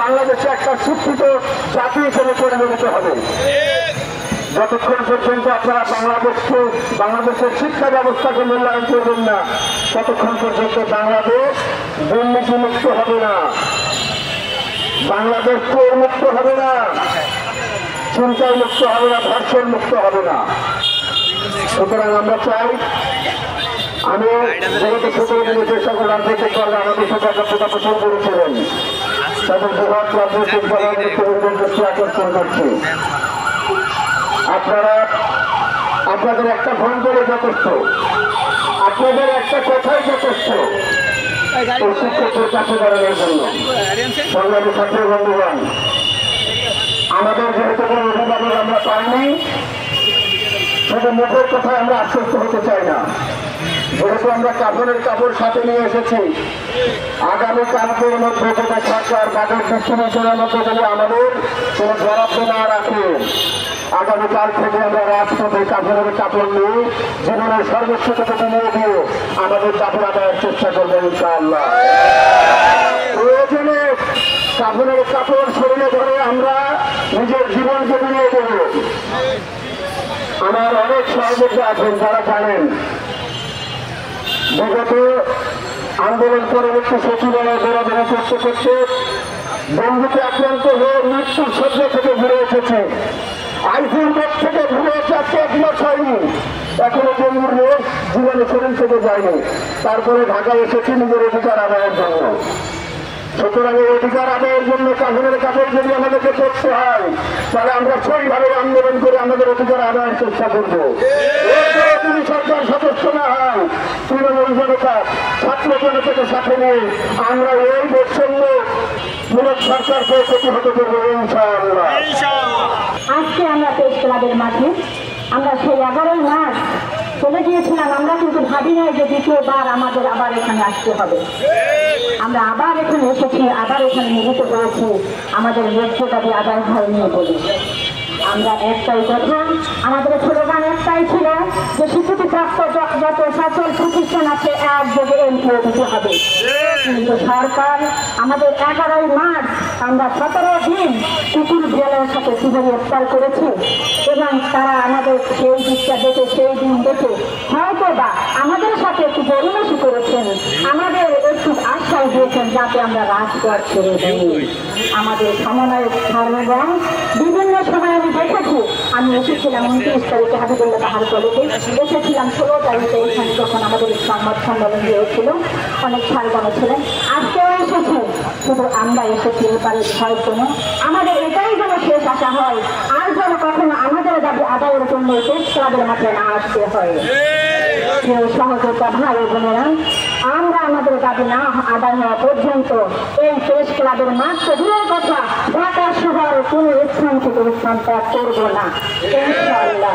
বাংলাদেশে একটা শিক্ষিত জাতি হিসেবে পরিণত হবে। যতক্ষণ পর্যন্ত আপনারা বাংলাদেশের শিক্ষা ব্যবস্থাকে মূল্যায়ন করবেন না, ততক্ষণ পর্যন্ত বাংলাদেশ দুর্নীতি মুক্ত হবে না, বাংলাদেশ চোর মুক্ত হবে না, চিন্তায় মুক্ত হবে না, ধর্ষণ মুক্ত হবে না। সুতরাং আমরা চাই, আমি যেহেতু সতেরো দিনে যে সকল রাজনৈতিক দল আমাদের সাথে একাত্মতা পোষণ করেছিলেন, তাদের বৃহৎ রাজনৈতিক দলের দৃষ্টি আকর্ষণ করছি। আপনাদের একটা ফোন করে যথেষ্ট, আপনাদের একটা কথাই যথেষ্ট শিক্ষকদের কাছে দাঁড়ানোর জন্য। সংগ্রামী ছাত্র বন্ধুগণ, আমাদের যেহেতু কোনো অভিভাবক আমরা পাইনি, শুধু মুখের কথায় আমরা আশ্বস্ত হতে চাই না। যেহেতু আমরা কাপড়ের কাপড় সাথে নিয়ে এসেছি, আগামী কালকের মধ্যে যদি সরকার বাজেট ডিস্ট্রিবিউশনের মধ্যে যদি আমাদের কোনো বরাদ্দ না রাখে, আগামীকাল থেকে আমরা রাজপথে কাপড়ের কাপড় নিয়ে জীবনের সর্বোচ্চটুকু বিনিয়োগ দিয়ে আমাদের কাপড় আদায়ের চেষ্টা করবো ইনশাআল্লাহ। প্রয়োজনে কাপড়ের কাপড় শরীরে ধরে আমরা নিজের জীবনকে বিনিয়োগ দেব। আমার অনেক সহযোগী আছেন যারা জানেন, বিগত আন্দোলন পরবর্তী সচিবালয় দৌড়াদৌড়ি করতে করতে ডেঙ্গুতে আক্রান্ত হয়ে মৃত্যুর শয্যা থেকে ঘুরে এসেছে। আইসিউর বেড থেকে ঘুরে এসে আজকে 1 মাস হয়নি, এখনো ডেঙ্গুর রোগ জীবনে শরীর থেকে যায়নি। তারপরে ঢাকায় এসেছি নিজের অধিকার আদায়ের জন্য। সুতরাং এই অধিকার আদায়ের জন্য কাপড়ের কাপড় যদি আমাদেরকে করতে হয়, তাহলে আমরা সইভাবে আন্দোলন করে আমাদের অধিকার আদায়ের চেষ্টা করবো। যদি সরকার সদস্য না হয়, তৃণমূল জনতা ছাত্র জনতাকে সাথে নিয়ে আমরা এই বৈষম্যমূলক সরকারকে প্রতিহত করবো ইনশাআল্লাহ। আজকে আমরা প্রেস ক্লাবের মাঠে আমরা সেই 11 মাস চলে গিয়েছিলাম। আমরা কিন্তু ভাবি নাই যে দ্বিতীয়বার আমাদের আবার এখানে আসতে হবে। আমরা আবার এখানে এসেছি, আবার এখানে মিলিত হয়েছি আমাদের ন্যায্য দাবি আদায় হয়নি বলে। আমরা একটাই কথা, আমাদের স্লোগান একটাই ছিল যে স্বীকৃতিপ্রাপ্ত যত সকল প্রতিষ্ঠান আছে একযোগে এমপিও দিতে হবে। কিন্তু সরকার আমাদের 11 মার্চ আমরা 17 দিন কুকুর জেলের সাথে কিভাবে গ্রেফতার করেছে, এবং তারা আমাদের সেই দিকটা দেখে, সেই দিন দেখে হয়তো বা আমাদের সাথে একটু গরিমাসি করেছেন, আমাদের একটু আশ্বাস দিয়েছেন যাতে আমরা রাজপথ ছেড়ে দিই। আমাদের সমন্বয়ক ধর্মগণ বিভিন্ন সময় আমি দেখেছি, আমি এসেছিলাম 29 তারিখে হাবিবুল্লাহ পাহাড় কলেজে, এসেছিলাম 16 তারিখে এখানে যখন আমাদের সংবাদ সম্মেলন হয়েছিল, অনেক ছাড়গানো ছিলেন। আজকেও এসেছে, শুধু আমরা এসেছি এবারে ভয় কোনো আমাদের এটাই যেন শেষ আশা হয়, আর যেন কখনো আমাদের দাবি আদায়ের জন্য প্রেস ক্লাবের মাঠে না আসতে হয়। কেউ সহযোগিতা ভাই বোনেরা, আমরা আমাদের দাবি না আদায় হওয়া পর্যন্ত এই প্রেস ক্লাবের মাত্র দূরের কথা ঢাকা শহর কোন স্থান থেকে স্থান ত্যাগ করবো না ইনশাআল্লাহ।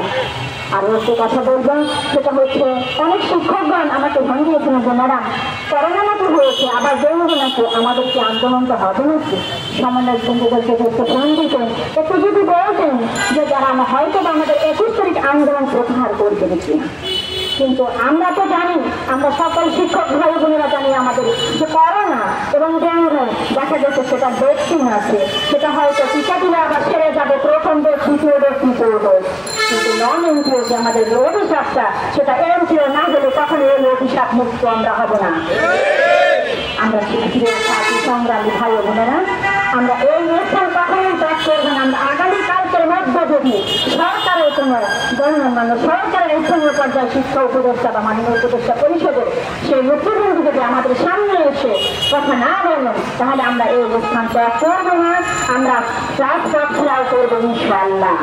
আর একটু কথা বলবো, সেটা হচ্ছে অনেক শিক্ষকগণ আমাকে ভাঙিয়েছিলেন যে ম্যাডাম করোনা নাকি হয়েছে, আবার ডেঙ্গু নাকি, আমাদেরকে আন্দোলনটা হবে নাকি? সমন্বয় বন্ধুদেরকে একটু ফোন দিতেন, একটু যদি বলতেন যে যারা হয়তো আমাদের 21 তারিখ আন্দোলন প্রত্যাহার করবে নাকি। কিন্তু আমরা তো জানি, আমরা সকল শিক্ষক ভাই বোনেরা জানি আমাদের যে করোনা এবং ডেঙ্গু দেখা যাচ্ছে সেটা ভ্যাকসিন আছে, সেটা হয়তো টিকা দিলে আবার সেরে যাবে, প্রথম ডোজ, দ্বিতীয় ডোজ, তৃতীয় ডোজ। কিন্তু নন এমপিও যে আমাদের যে অভিশাপটা, সেটা এমপিও না হলে কখনো এই অভিশাপ মুক্ত আমরা হব না। আমরা সংগ্রামী ভাই বোনেরা, আমরা এই স্থান কখনোই ত্যাগ করবো না। আমরা আগামীকালকের মধ্যে যদি সরকারের কোনো গণমান্য সরকারের স্থানীয় পর্যায়ে শিক্ষা উপদেষ্টা বা মাননীয় উপদেষ্টা পরিষদের সেই নেতৃবৃন্দ যদি আমাদের সামনে এসে কথা না বলেন, তাহলে আমরা এই স্থান ত্যাগ করবো না, আমরা রাজপথ ঘেরাও করবো ইনশাআল্লাহ।